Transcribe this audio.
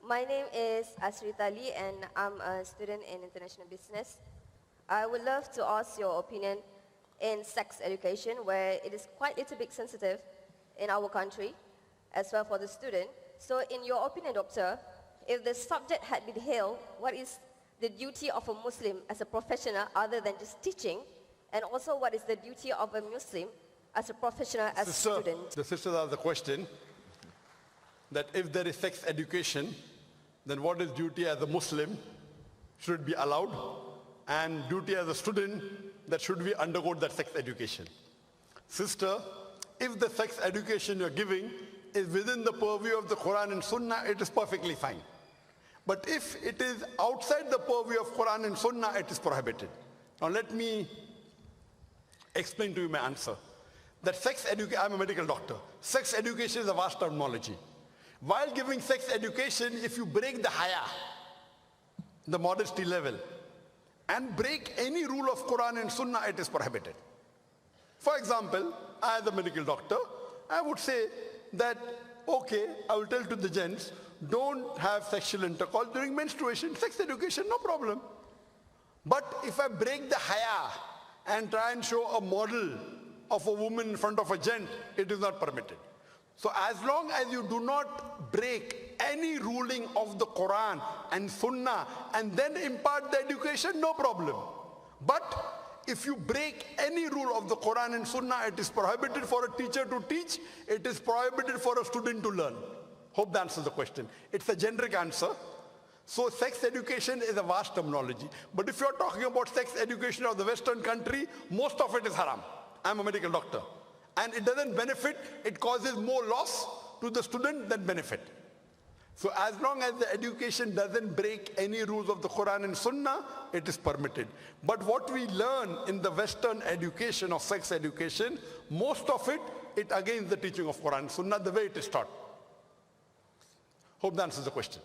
My name is Asrita Ali and I'm a student in international business. I would love to ask your opinion in sex education, where it is quite a little bit sensitive in our country, as well for the student. So in your opinion, doctor, if the subject had been hailed, what is the duty of a Muslim as a professional other than just teaching? And also, what is the duty of a Muslim as a professional, as a student? The sisters asked the question that if there is sex education, then what is duty as a Muslim? Should it be allowed? And duty as a student, that should we undergo that sex education? Sister, if the sex education you're giving is within the purview of the Quran and Sunnah, it is perfectly fine. But if it is outside the purview of Quran and Sunnah, it is prohibited. Now let me explain to you my answer. That sex education, I'm a medical doctor. Sex education is a vast terminology. While giving sex education, if you break the haya, the modesty level, and break any rule of Quran and Sunnah, it is prohibited. For example, as a medical doctor, I would say that, okay, I will tell to the gents, don't have sexual intercourse during menstruation. Sex education, no problem. But if I break the haya and try and show a model of a woman in front of a gent, it is not permitted. So as long as you do not break any ruling of the Quran and Sunnah and then impart the education, no problem. But if you break any rule of the Quran and Sunnah, it is prohibited for a teacher to teach, it is prohibited for a student to learn. Hope that answers the question. It's a generic answer. So sex education is a vast terminology. But if you're talking about sex education of the Western country, most of it is haram. I'm a medical doctor. And it doesn't benefit, it causes more loss to the student than benefit. So as long as the education doesn't break any rules of the Quran and Sunnah, it is permitted. But what we learn in the Western education of sex education, most of it against the teaching of Quran and Sunnah, the way it is taught. Hope that answers the question.